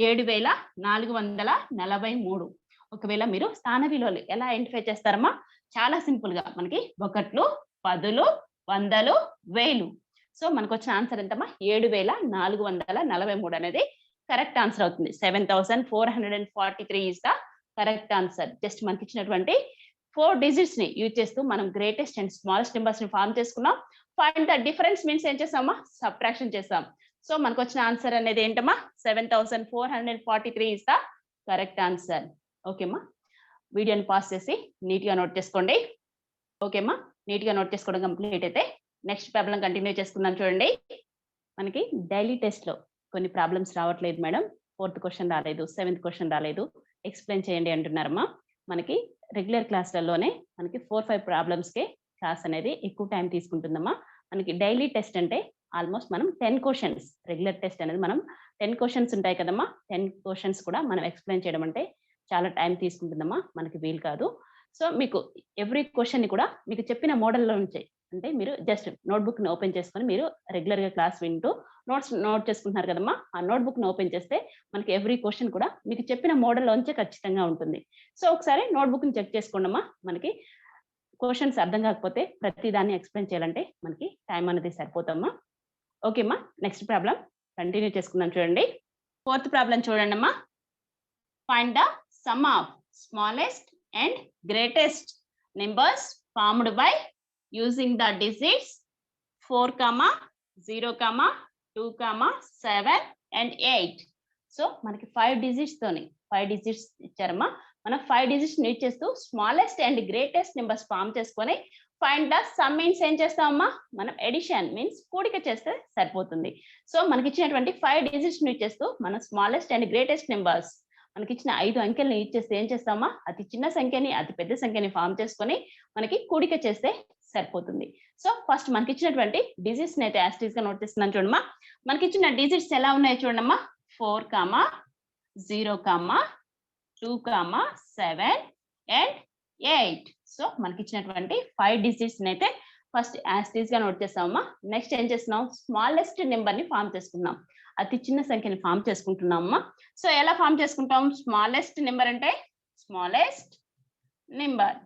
Speaker 1: 7443. ఒకవేళ మీరు స్థాన విలువలు ఎలా ఐడెంటిఫై చేస్తారమ్మా చాలా సింపుల్ గా మనకి 1, 10, 100, 1000. సో మనకు వచ్చిన ఆన్సర్ ఎంతమ్మా 7443 అనేది కరెక్ట్ ఆన్సర్ అవుతుంది. 7443 is the correct answer. Just మనకి ఇచ్చినటువంటి 4 డిజిట్స్ ని యూజ్ చేస్తూ మనం గ్రేటెస్ట్ అండ్ స్మాలెస్ట్ నెంబర్స్ ని ఫామ్ చేసుకున్నాం. ఫైండ్ ద డిఫరెన్స్ మీన్స్ ఏం చేస్తామా సబ్ట్రాక్షన్ చేస్తాం. సో మనకు వచ్చిన ఆన్సర్ అనేది ఏంటమ్మా 7443 ఇస్ ద కరెక్ట్ ఆన్సర్. ఓకేమ్మా వీడియోని పాస్ చేసి నీట్ గా నోట్ చేసుకోండి. ఓకేమ్మా నీట్ గా నోట్ చేసుకోవడం కంప్లీట్ అయితే నెక్స్ట్ ప్రాబ్లం కంటిన్యూ చేసుకుందాం. చూడండి మనకి డైలీ టెస్ట్ లో కొన్ని ప్రాబ్లమ్స్ రావట్లేదు మేడం. 4th క్వశ్చన్ రాలేదు, 7th క్వశ్చన్ రాలేదు, ఎక్స్ప్లెయిన్ చేయండి అంటున్నారమ్మా. మనకి రెగ్యులర్ క్లాస్లలో మనకి 4-5 ప్రాబ్లమ్స్ కే క్లాస్ అనేది ఎక్కువ టైం తీసుకుంటుందమ్మా. మనకి డైలీ టెస్ట్ అంటే ఆల్మోస్ట్ మనం 10 క్వశ్చన్స్ రెగ్యులర్ టెస్ట్ అనేది మనం 10 క్వశ్చన్స్ ఉంటాయి కదమ్మా. 10 క్వశ్చన్స్ కూడా మనం ఎక్స్ప్లెయిన్ చేయడం అంటే చాలా టైం తీసుకుంటుందమ్మా, మనకి వీలు కాదు. సో మీకు ఎవ్రీ క్వశ్చన్ ని కూడా మీకు చెప్పిన మోడల్లో నుంచి అంటే మీరు జస్ట్ నోట్బుక్ ని ఓపెన్ చేసుకొని మీరు రెగ్యులర్ గా క్లాస్ వింటూ నోట్ చేసుకుంటున్నారు కదమ్మా. ఆ నోట్బుక్ ని ఓపెన్ చేస్తే మనకి ఎవ్రీ క్వశ్చన్ కూడా మీకు చెప్పిన మోడల్లోంచే ఖచ్చితంగా ఉంటుంది. సో ఒకసారి నోట్బుక్ ని చెక్ చేసుకోండమ్మా. మనకి క్వశ్చన్స్ అర్థం కాకపోతే ప్రతి దాన్ని ఎక్స్ప్లెయిన్ చేయాలంటే మనకి టైం అనేది సరిపోతామా. ఓకేమ్మా నెక్స్ట్ ప్రాబ్లం కంటిన్యూ చేసుకుందాం. చూడండి 4th ప్రాబ్లం చూడండి అమ్మా. Find the sum of smallest and greatest numbers formed by using the digits 4, 0, 2, 7 and 8. So మనకి 5 డిజిట్స్ ఇచ్చారమ్మా. మనం 5 డిజిట్స్ యూజ్ చేస్తూ smallest and greatest numbers form చేసుకొని ఫైండ్ ద సమ్ మీన్స్ ఏం చేస్తామమ్మా, మనం ఎడిషన్ మీన్స్ కూడిక చేస్తే సరిపోతుంది. సో మనకి ఇచ్చినటువంటి 5 డిజిట్స్ ని ఇచ్చేస్తూ మనం స్మాలెస్ట్ అండ్ గ్రేటెస్ట్ నెంబర్స్ మనకి ఇచ్చిన 5 అంకెల్ని ఇచ్చేస్తే ఏం చేస్తామా, అతి చిన్న సంఖ్యని అతి పెద్ద సంఖ్యని ఫామ్ చేసుకొని మనకి కూడిక చేస్తే సరిపోతుంది. సో ఫస్ట్ మనకి ఇచ్చినటువంటి డిజిట్స్ ని అయితే యాస్టీస్ గా నోట్ చేస్తున్నాను చూడమ్మా. మనకి ఇచ్చిన డిజిట్స్ ఎలా ఉన్నాయో చూడమ్మా. 4, 0, 2, 7 and 8. సో మనకి ఇచ్చినటువంటి 5 డిజిట్స్ ని అయితే ఫస్ట్ యాస్టీస్ గా నోట్ చేస్తామమ్మా. నెక్స్ట్ ఏం చేస్తున్నాం, స్మాలెస్ట్ నెంబర్ ని ఫామ్ చేసుకున్నాం, అతి చిన్న సంఖ్యని ఫామ్ చేసుకుంటున్నామమ్మా. సో ఎలా ఫామ్ చేసుకుంటాం, స్మాలెస్ట్ నెంబర్ అంటే స్మాలెస్ట్ నెంబర్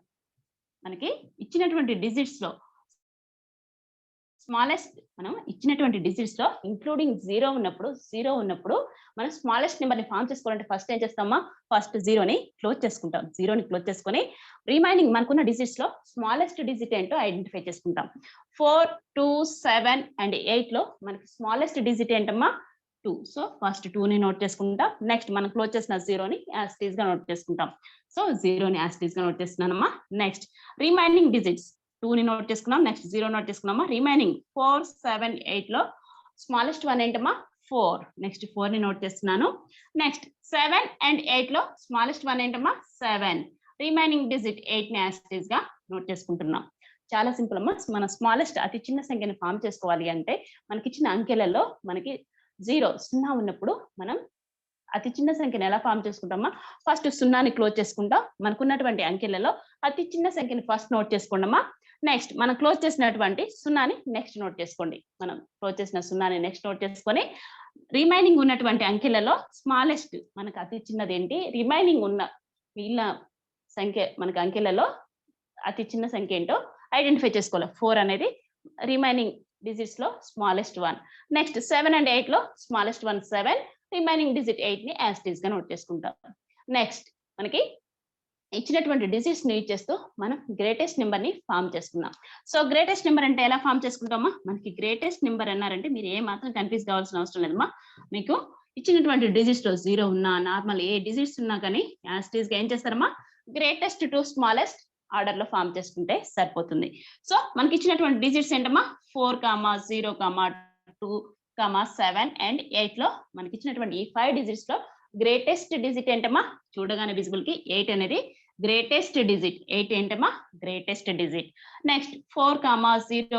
Speaker 1: మనకి ఇచ్చినటువంటి డిజిట్స్ లో స్మాలెస్ట్, మనం ఇచ్చినటువంటి డిజిట్స్ లో ఇంక్లూడింగ్ జీరో ఉన్నప్పుడు మనం స్మాలెస్ట్ నెంబర్ ని ఫామ్ చేసుకోవాలంటే ఫస్ట్ ఏం చేస్తామా, ఫస్ట్ జీరోని క్లోజ్ చేసుకుంటాం. జీరోని క్లోజ్ చేసుకొని రిమైనింగ్ మనకున్న డిజిట్స్ లో స్మాలెస్ట్ డిజిట్ ఏంటో ఐడెంటిఫై చేసుకుంటాం. 4, 2, 7 and 8 లో మనకి స్మాలెస్ట్ డిజిట్ ఏంటమ్మా, 2. సో ఫస్ట్ 2 ని నోట్ చేసుకుంటాం. నెక్స్ట్ మనం క్లోజ్ చేసిన జీరోని యాస్టీస్ గా నోట్ చేసుకుంటాం. సో జీరోని యాస్టీస్ గా నోట్ చేస్తున్నానమ్మా. నెక్స్ట్ రిమైనింగ్ డిజిట్స్ 2 ని నోట్ చేసుకున్నాం, నెక్స్ట్ 0 నోట్ చేసుకున్నామా. రిమైనింగ్ 4, 7, 8 లో స్మాలెస్ట్ వన్ ఏంటమ్మా, 4. నెక్స్ట్ 4 ని నోట్ చేస్తున్నాను. నెక్స్ట్ 7 and 8 లో స్మాలెస్ట్ వన్ ఏంటమ్మా, 7. రిమైనింగ్ డిజిట్ 8 ని యాస్టీస్ గా నోట్ చేసుకుంటున్నాం. చాలా సింపుల్ అమ్మా. మన స్మాలెస్ట్ అతి చిన్న సంఖ్యని ఫామ్ చేసుకోవాలి అంటే మనకి ఇచ్చిన అంకెలలో మనకి 0 ఉన్నప్పుడు మనం అతి చిన్న సంఖ్యని ఎలా ఫామ్ చేసుకుంటామా, ఫస్ట్ 0ని క్లోజ్ చేసుకుంటాం. మనకున్నటువంటి అంకెలలో అతి చిన్న సంఖ్యని ఫస్ట్ నోట్ చేసుకోండమ్మా. నెక్స్ట్ మనం క్లోజ్ చేసినటువంటి 0ని నెక్స్ట్ నోట్ చేసుకోండి. మనం క్లోజ్ చేసిన 0ని నెక్స్ట్ నోట్ చేసుకొని రిమైనింగ్ ఉన్నటువంటి అంకెలలో స్మాలెస్ట్ మనకు అతి చిన్నది ఏంటి, రిమైనింగ్ ఉన్న మిగిలిన సంఖ్య మనకు అంకెలలో అతి చిన్న సంఖ్య ఏంటో ఐడెంటిఫై చేసుకోవాలి. 4 అనేది రిమైనింగ్ డిజిట్స్ లో స్మాలెస్ట్ వన్. నెక్స్ట్ 7 and 8 లో స్మాలెస్ట్ వన్ 7. రిమైనింగ్ డిజిట్ 8 ని యాస్టీస్ గా నోట్ చేసుకుంటాం. నెక్స్ట్ మనకి ఇచ్చినటువంటి డిజిట్స్ ని యూజ్ చేస్తూ మనం గ్రేటెస్ట్ నెంబర్ ని ఫామ్ చేసుకున్నాం. సో గ్రేటెస్ట్ నెంబర్ అంటే ఎలా ఫామ్ చేసుకుంటామా, మనకి గ్రేటెస్ట్ నెంబర్ అన్నారంటే మీరు ఏ మాత్రం కన్ఫ్యూజ్ కావాల్సిన అవసరం లేదమ్మా. మీకు ఇచ్చినటువంటి డిజిట్స్ లో 0 ఉన్నా, నార్మల్ ఏ డిజిట్స్ ఉన్నా కానీ యాస్టీస్ గా ఏం చేస్తారమ్మా, గ్రేటెస్ట్ టు స్మాలెస్ట్ ఆర్డర్ లో ఫామ్ చేసుకుంటే సరిపోతుంది. సో మనకి ఇచ్చినటువంటి డిజిట్స్ ఏంటమ్మా, 4, 0, 2, 7 and 8 లో మనకి ఇచ్చినటువంటి ఈ 5 డిజిట్స్ లో గ్రేటెస్ట్ డిజిట్ ఏంటమ్మా, చూడగానే విజిబుల్ కి 8 అనేది గ్రేటెస్ట్ డిజిట్. 8 ఏంటమ్మా, గ్రేటెస్ట్ డిజిట్. నెక్స్ట్ 4, 0,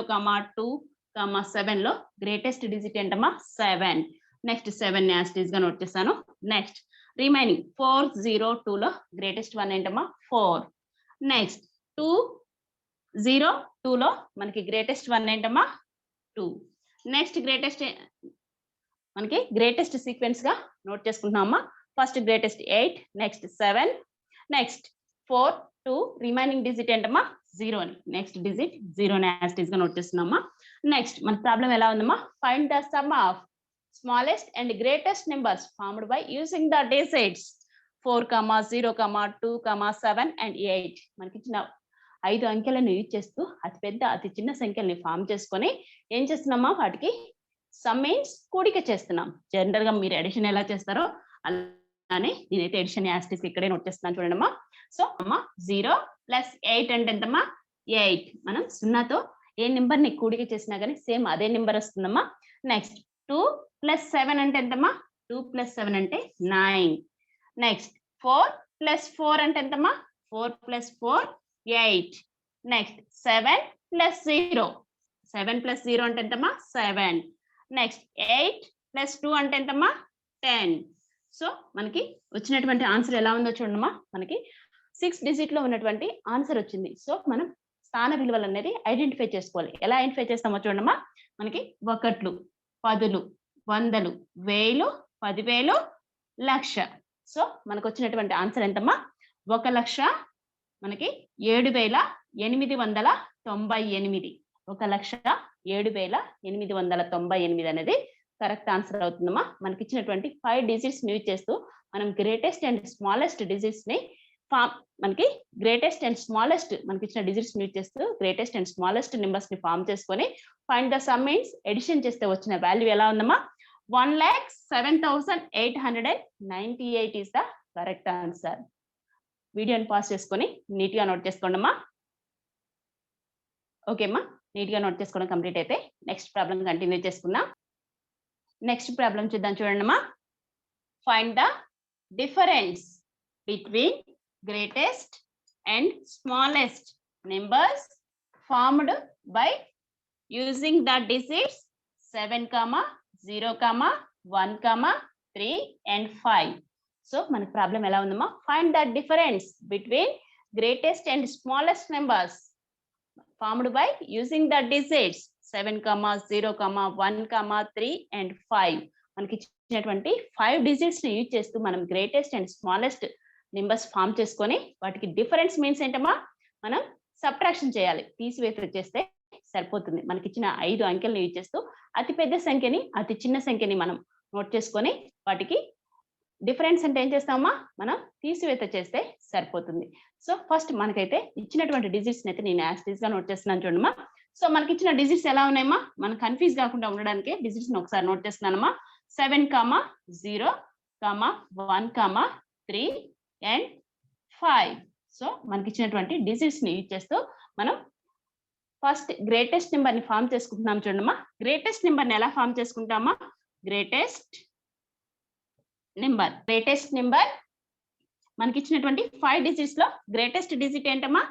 Speaker 1: 2, 7 లో గ్రేటెస్ట్ డిజిట్ ఏంటమ్మా, 7. నెక్స్ట్ 7 ని యాస్టీస్ గా నోట్ చేస్తాను. నెక్స్ట్ రిమైనింగ్ 4, 0, 2 లో గ్రేటెస్ట్ వన్ ఏంటమ్మా, 4. నెక్స్ట్ 2, 0, 2 లో మనకి గ్రేటెస్ట్ వన్ ఏంటమ్మా, 2. నెక్స్ట్ మనకి గ్రేటెస్ట్ సీక్వెన్స్ గా నోట్ చేసుకుంటున్నామా. First greatest 8, next 7, next 4, 2, remaining digit ఏంటమ్మా, 0 అని. నెక్స్ట్ డిజిట్ 0 ని యాస్టీస్ గా నోట్ చేస్తున్నామా. నెక్స్ట్ మన ప్రాబ్లం ఎలా ఉందమ్మా, find the sum of smallest and greatest numbers formed by using the digits 4, 0, 2, 7 and 8. మనకి ఇచ్చిన 5 అంకెలను యూజ్ చేస్తూ అతి చిన్న సంఖ్యల్ని ఫామ్ చేసుకొని ఏం చేస్తున్నామా, వాటికి సమ్ మీన్స్ కూడిక చేస్తున్నాం. జనరల్ గా మీరు ఎడిషన్ ఎలా చేస్తారో అలానే నేనైతే ఎడిషన్ యాస్టీస్ ఇక్కడే నోట్ చేస్తున్నాను చూడండి అమ్మా. సో అమ్మా 0 + 8 అంటే ఎంతమ్మా, 8. మనం 0తో ఏ నెంబర్ ని కూడిక చేసినా కానీ సేమ్ అదే నెంబర్ వస్తుందమ్మా. నెక్స్ట్ 2 + 7 అంటే ఎంతమ్మా, 2 + 7 అంటే 9. నెక్స్ట్ 4 + 4 అంటే ఎంతమ్మా, 4 + 4 8. నెక్స్ట్ 7 + 0, 7 + 0 అంటే ఎంతమ్మా, 7. నెక్స్ట్ 8 + 2 అంటే ఎంతమ్మా, 10. సో మనకి వచ్చినటువంటి ఆన్సర్ ఎలా ఉందో చూడమ్మా. మనకి 6 డిజిట్ లో ఉన్నటువంటి ఆన్సర్ వచ్చింది. సో మనం స్థాన విలువలు అనేది ఐడెంటిఫై చేసుకోవాలి. ఎలా ఐడెంటిఫై చేస్తామో చూడమ్మా. మనకి 1, 10, 100, 1000, 10,000, 1,00,000. సో మనకు వచ్చినటువంటి ఆన్సర్ ఎంతమ్మా, 1,00,000 మనకి 7,898. 1,07,898 అనేది కరెక్ట్ ఆన్సర్ అవుతుందమ్మా. మనకి ఇచ్చినటువంటి 5 డిజిట్స్ యూజ్ చేస్తూ మనం గ్రేటెస్ట్ అండ్ స్మాలెస్ట్ డిజిట్స్ ని మనకి గ్రేటెస్ట్ అండ్ స్మాలెస్ట్ మనకి ఇచ్చిన డిజిట్స్ యూజ్ చేస్తూ గ్రేటెస్ట్ అండ్ స్మాలెస్ట్ నెంబర్స్ ని ఫామ్ చేసుకొని find the sum means addition చేస్తే వచ్చిన వాల్యూ ఎలా ఉందమ్మా, 1,07,898 ఈస్ ద కరెక్ట్ ఆన్సర్. వీడియోని పాస్ చేసుకొని నీట్ గా నోట్ చేసుకోండి అమ్మా. ఓకేమ్మా, నీట్గా నోట్ చేసుకోవడం కంప్లీట్ అయితే నెక్స్ట్ ప్రాబ్లం కంటిన్యూ చేసుకుందాం. నెక్స్ట్ ప్రాబ్లం చూద్దాం. చూడండిమ్మా. Find the difference between greatest and smallest numbers formed by using the digits 7, 0, 1, 3 and 5. So మన ప్రాబ్లం ఎలా ఉందమ్మా? Find the difference between greatest and smallest numbers formed by using the digits 7, 0, 1, 3 and 5. మనకి ఇచ్చినటువంటి 5 digits ని use చేస్తూ మనం greatest and smallest numbers form చేసుకొని వాటికి డిఫరెన్స్ మీన్స్ ఏంటమ్మా? మనం సబ్ట్రాక్షన్ చేయాలి, తీసివేత చేస్తే సరిపోతుంది. మనకి ఇచ్చిన 5 అంకెలను యూజ్ చేస్తూ అతి పెద్ద సంఖ్యని అతి చిన్న సంఖ్యని మనం నోట్ చేసుకొని వాటికి డిఫరెన్స్ అంటే ఏం చేస్తామమ్మా? మనం తీసివేత చేస్తే సరిపోతుంది. సో ఫస్ట్ మనకైతే ఇచ్చినటువంటి డిజిట్స్ అయితే నేను యాజ్ గా నోట్ చేస్తున్నాను చూడమ్మా. సో మనకి ఇచ్చిన డిజిట్స్ ఎలా ఉన్నాయమ్మా? మనం కన్ఫ్యూజ్ కాకుండా ఉండడానికి డిజిట్స్ ని ఒకసారి నోట్ చేస్తున్నానమ్మా. 7, 0, 1, 3 and 5. సో మనకి ఇచ్చినటువంటి డిజిట్స్ ని యూజ్ చేస్తూ మనం ఫస్ట్ గ్రేటెస్ట్ నెంబర్ ని ఫామ్ చేసుకుంటున్నాం చూడమ్మా. గ్రేటెస్ట్ నెంబర్ ని ఎలా ఫామ్ చేసుకుంటామా? గ్రేటెస్ట్ నెంబర్ మనకి ఇచ్చినటువంటి 5 డిజిట్స్ లో గ్రేటెస్ట్ డిజిట్ ఏంటమ్మా?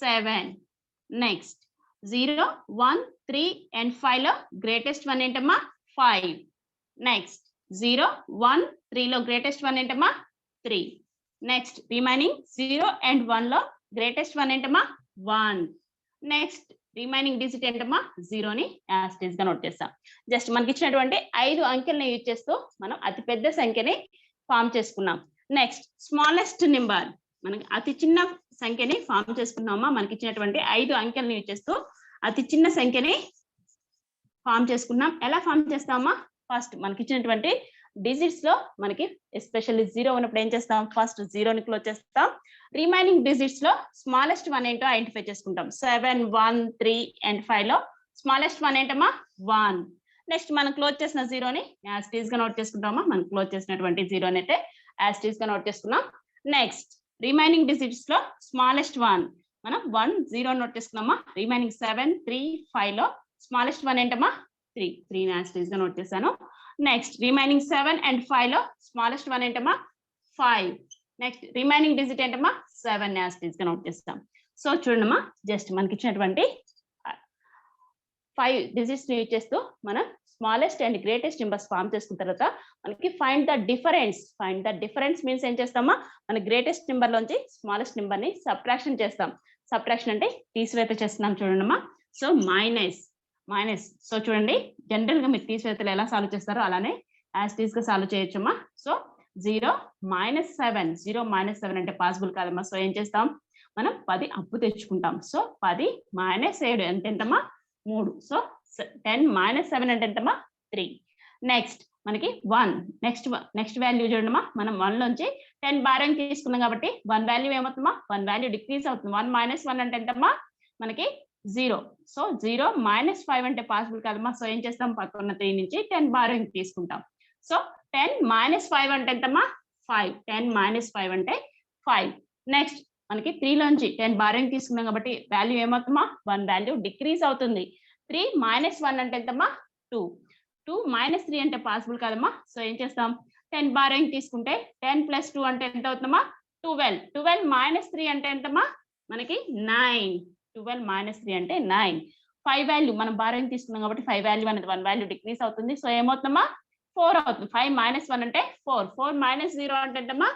Speaker 1: 7. నెక్స్ట్ 0, 1, 3 and 5 లో గ్రేటెస్ట్ వన్ ఏంటమ్మా? 5. నెక్స్ట్ 0, 1, 3 లో గ్రేటెస్ట్ వన్ ఏంటమ్మా? 3. నెక్స్ట్ రిమైనింగ్ 0 and 1 లో గ్రేటెస్ట్ వన్ ఏంటమ్మా? 1. నెక్స్ట్ రిమైనింగ్ డిజిట్ ఏంటమ్మా? 0 ని యాజ్ ఇట్ ఈస్ గా నోట్ చేస్తాం. జస్ట్ మనకి ఇచ్చినటువంటి 5 అంకెలను యూజ్ చేస్తూ మనం అతి పెద్ద సంఖ్యని ఫామ్ చేసుకున్నాం. నెక్స్ట్ స్మాలెస్ట్ నెంబర్, మనకి అతి చిన్న సంఖ్యని ఫామ్ చేసుకున్నామా? మనకి ఇచ్చినటువంటి 5 అంకెలను యూజ్ చేస్తూ అతి చిన్న సంఖ్యని ఫామ్ చేసుకున్నాం. ఎలా ఫామ్ చేస్తామా? ఫస్ట్ మనకి ఇచ్చినటువంటి డిజిట్స్ లో మనకి ఎస్పెషల్లీ 0 ఉన్నప్పుడు ఏం చేస్తాం? ఫస్ట్ 0ని క్లోజ్ చేస్తాం. రిమైనింగ్ డిజిట్స్ లో స్మాలెస్ట్ వన్ ఏంటో ఐడెంటిఫై చేసుకుంటాం. 7, 1, 3 and 5 లో స్మాలెస్ట్ వన్ ఏంటమ్మా? 1. నెక్స్ట్ మనం క్లోజ్ చేసిన 0ని యాజ్ ఇట్ ఈస్ గా నోట్ చేసుకుంటామా? మనం క్లోజ్ చేసినటువంటి 0ని అయితే యాజ్ ఇట్ ఈస్ గా నోట్ చేసుకున్నాం. నెక్స్ట్ రిమైనింగ్ డిజిట్స్ లో స్మాలెస్ట్ వన్ మనం 1, 0 నోట్ చేసుకున్నామా? రిమైనింగ్ 7, 3, 5 లో స్మాలెస్ట్ వన్ ఏంటమ్మా? 3 యాజ్ ఇట్ ఈస్ గా నోట్ చేశాను. నెక్స్ట్ రిమైనింగ్ 7 and 5 లో స్మాలెస్ట్ వన్ ఏంటమ్మా? 5. నెక్స్ట్ రిమైనింగ్ డిజిట్ ఏంటమ్మా? 7 యాజ్ ఇట్ ఈస్ గా నోట్ చేస్తాం. సో చూడమ్మా, జస్ట్ మనకి ఇచ్చినటువంటి 5 డిజిట్స్ యూజ్ చేస్తూ మనం smallest and greatest numbers form చేసుకున్న తర్వాత మనకి ఫైండ్ ద డిఫరెన్స్ మీన్స్ ఏం చేస్తామా? మన గ్రేటెస్ట్ నెంబర్ లోంచి స్మాలెస్ట్ నెంబర్ ని సబ్ట్రాక్షన్ చేస్తాం. సబ్ట్రాక్షన్ అంటే తీసివేత చేస్తున్నాం చూడండిమ్మా. So minus. సో చూడండి, జనరల్ గా మీరు తీసివేతలు ఎలా సాల్వ్ చేస్తారో అలానే యాజ్ ఇట్ ఈస్ గా సాల్వ్ చేయొచ్చమ్మా. సో 0, -7. 0, -7 అంటే పాసిబుల్ కాదమ్మా. సో ఏం చేస్తాం? మనం 10 అప్పు తెచ్చుకుంటాం. సో 10 - 7 అంటే ఎంతమ్మా? 3. సో 10 - 7 అంటే ఎంతమ్మా? 3. నెక్స్ట్ మనకి 1. నెక్స్ట్ వాల్యూ చూడమ్మా. మనం 1 లోంచి 10 బారోయింగ్ తీసుకున్నాం కాబట్టి 1 వాల్యూ ఏమవుతుందమ్మా? 1 వాల్యూ డిక్రీజ్ అవుతుంది. 1 - 1 అంటే ఎంతమ్మా? మనకి 0. సో 0 - 5 అంటే పాసిబుల్ కాదమ్మా. సో ఏం చేస్తాం? పక్కన 3 నుంచి 10 బారోయింగ్ తీసుకుంటాం. సో 10 - 5 అంటే ఎంతమ్మా? 5. 10 - 5 అంటే 5. నెక్స్ట్ మనకి 3 లోంచి 10 బారోయింగ్ తీసుకున్నాం కాబట్టి వాల్యూ ఏమవుతుందమ్మా? 1 వాల్యూ డిక్రీజ్ అవుతుంది. 3 - 1 అంటే ఎంతమ్మా? 2. 2 - 3 అంటే పాసిబుల్ కాదమ్మా. సో ఏం చేస్తాం? 10 బారోయింగ్ తీసుకుంటే 10 + 2 అంటే ఎంత అవుతుందమ్మా? 12. 12 - 3 అంటే ఎంతమ్మా? మనకి 9. 12 - 3 అంటే 9. 5 వాల్యూ మనం బారోయింగ్ తీసుకున్నాం కాబట్టి 5 వాల్యూ అనేది 1 వాల్యూ డిక్రీజ్ అవుతుంది. సో ఏమవుతుందమ్మా? 4 అవుతుంది. 5 - 1 అంటే 4. 4 - 0 అంటే ఎంతమ్మా?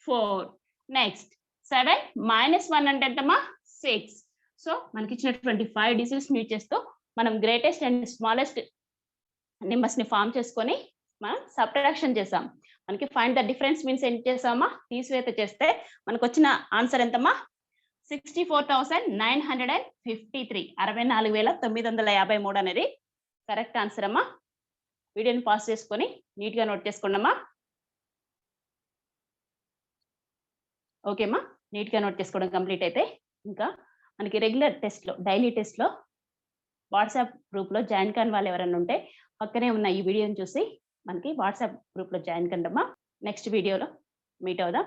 Speaker 1: 4. నెక్స్ట్ 7 - 1 అంటే ఎంతమ్మా? 6. సో మనకి ఇచ్చినటువంటి 5 డిజిట్స్ యూజ్ చేస్తూ మనం గ్రేటెస్ట్ అండ్ స్మాలెస్ట్ నెంబర్స్ ని ఫామ్ చేసుకొని మనం సబ్ట్రాక్షన్ చేసాం. మనకి ఫైండ్ ద డిఫరెన్స్ మీన్స్ ఏం చేసామా? తీసివేత చేస్తే మనకు వచ్చిన ఆన్సర్ ఎంతమ్మా? 64,953. 64,953 అనేది కరెక్ట్ ఆన్సర్ అమ్మా. వీడియోని పాస్ చేసుకొని నీట్ గా నోట్ చేసుకోండి అమ్మా. ఓకేమ్మా, నీట్ గా నోట్ చేసుకోవడం కంప్లీట్ అయితే ఇంకా మనకి రెగ్యులర్ టెస్ట్ లో డైలీ టెస్ట్ లో వాట్సాప్ గ్రూప్ లో జాయిన్ కాని వాళ్ళు ఎవరైనా ఉంటే పక్కనే ఉన్న ఈ వీడియోని చూసి మనకి వాట్సాప్ గ్రూప్ లో జాయిన్ కండి అమ్మా. నెక్స్ట్ వీడియోలో మీట్ అవుదాం.